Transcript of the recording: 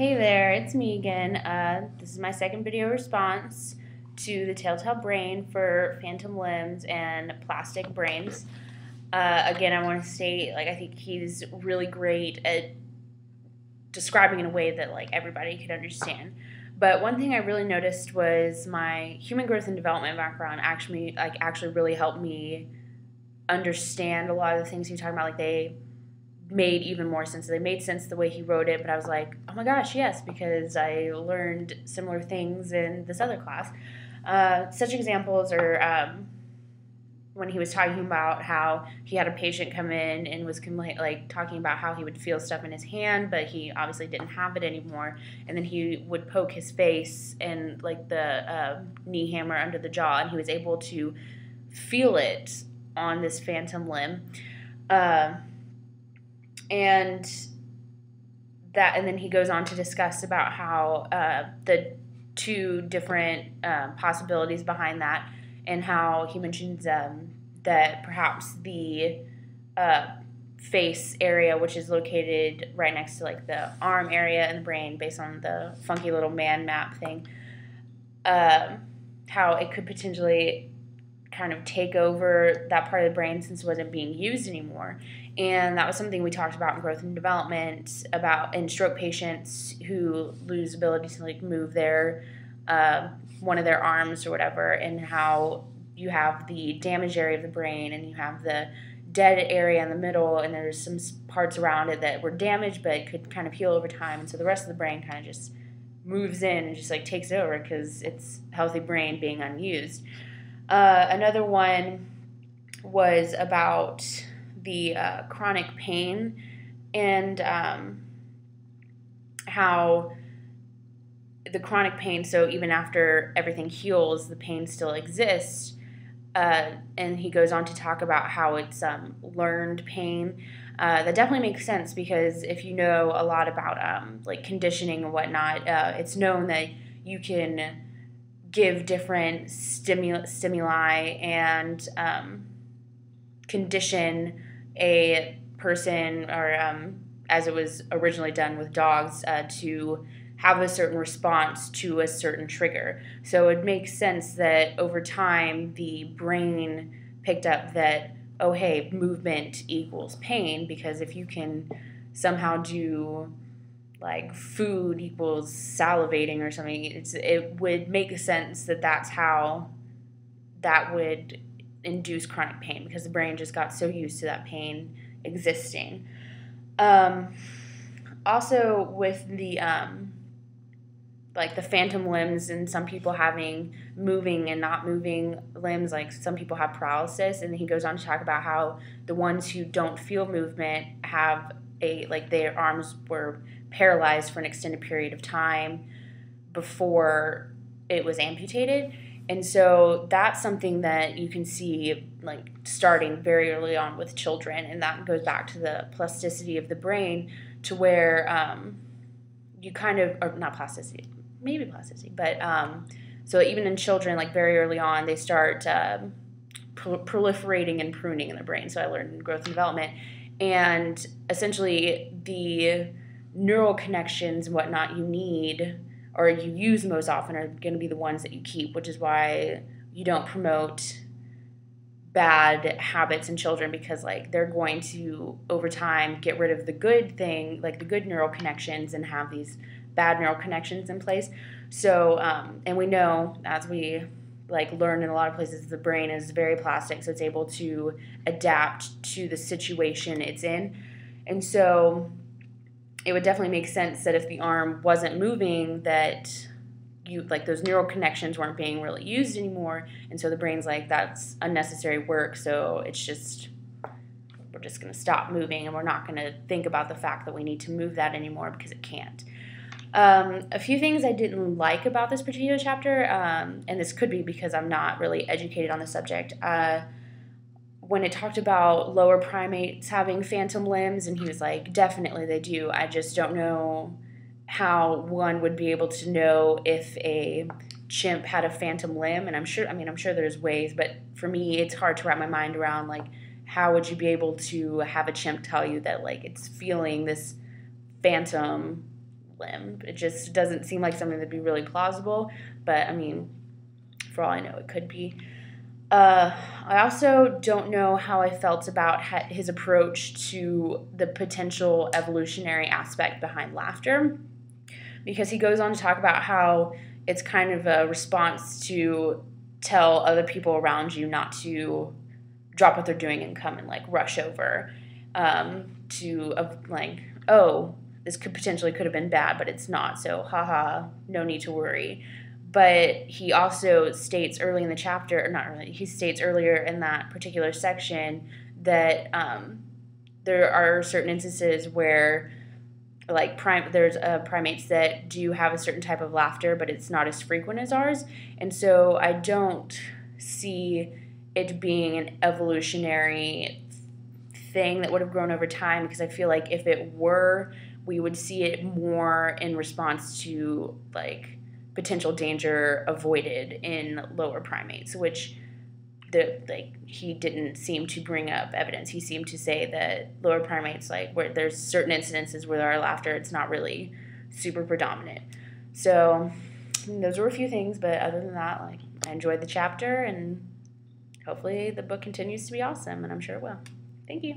Hey there, it's me again. This is my second video response to the Telltale Brain for phantom limbs and plastic brains. Again, I want to state, I think he's really great at describing in a way that, everybody could understand. But one thing I really noticed was my human growth and development background actually really helped me understand a lot of the things he was talking about. They made even more sense. They made sense the way he wrote it, but I was like, oh my gosh, yes, because I learned similar things in this other class. Such examples are when he was talking about how he had a patient come in and was talking about how he would feel stuff in his hand, but he obviously didn't have it anymore, and then he would poke his face and the knee hammer under the jaw, and he was able to feel it on this phantom limb. And then he goes on to discuss about how the two different possibilities behind that, and how he mentions that perhaps the face area, which is located right next to the arm area in the brain, based on the funky little man map thing, how it could potentially kind of take over that part of the brain since it wasn't being used anymore. And that was something we talked about in growth and development, about in stroke patients who lose ability to move their one of their arms or whatever, and how you have the damaged area of the brain and you have the dead area in the middle, and there's some parts around it that were damaged but could kind of heal over time, and so the rest of the brain kind of just moves in and just takes it over because it's healthy brain being unused. Another one was about the chronic pain, and how the chronic pain, so even after everything heals, the pain still exists. And he goes on to talk about how it's learned pain. That definitely makes sense, because if you know a lot about conditioning and whatnot, it's known that you can give different stimuli and condition a person, or as it was originally done with dogs, to have a certain response to a certain trigger. So it makes sense that over time the brain picked up that, oh hey, movement equals pain, because if you can somehow do food equals salivating or something, it would make sense that that's how that would induce chronic pain, because the brain just got so used to that pain existing. Also with the the phantom limbs, and some people having moving and not moving limbs, some people have paralysis, and he goes on to talk about how the ones who don't feel movement have their arms were paralyzed for an extended period of time before it was amputated. And so that's something that you can see starting very early on with children, and that goes back to the plasticity of the brain, to where you kind of, or not plasticity, maybe plasticity, but so even in children, very early on, they start proliferating and pruning in the brain. So I learned in growth and development, and essentially the neural connections and whatnot you need, or you use most often, are going to be the ones that you keep, which is why you don't promote bad habits in children, because they're going to over time get rid of the good thing, the good neural connections, and have these bad neural connections in place. So and we know, as we learn in a lot of places, the brain is very plastic, so it's able to adapt to the situation it's in. And so it would definitely make sense that if the arm wasn't moving, that you those neural connections weren't being really used anymore, and so the brain's that's unnecessary work, so we're just going to stop moving, and we're not going to think about the fact that we need to move that anymore, because it can't. A few things I didn't like about this particular chapter, and this could be because I'm not really educated on the subject, when it talked about lower primates having phantom limbs, and he was definitely they do. I just don't know how one would be able to know if a chimp had a phantom limb, and I'm sure there's ways, but for me it's hard to wrap my mind around how would you be able to have a chimp tell you that it's feeling this phantom limb. It just doesn't seem like something that'd be really plausible, but I mean, for all I know, it could be. I also don't know how I felt about his approach to the potential evolutionary aspect behind laughter, because he goes on to talk about how it's kind of a response to tell other people around you not to drop what they're doing and come and like rush over to like, oh, this could have been bad, but it's not, so haha, no need to worry. But he also states early in the chapter, or not early, he states earlier in that particular section that there are certain instances where, like, there's primates that do have a certain type of laughter, but it's not as frequent as ours. And so I don't see it being an evolutionary thing that would have grown over time, because I feel like if it were, we would see it more in response to, like, potential danger avoided in lower primates, which he didn't seem to bring up evidence. He seemed to say that lower primates, like, where there's certain incidences where our laughter, it's not really super predominant. So those were a few things, but other than that, like, I enjoyed the chapter, and hopefully the book continues to be awesome, and I'm sure it will. Thank you.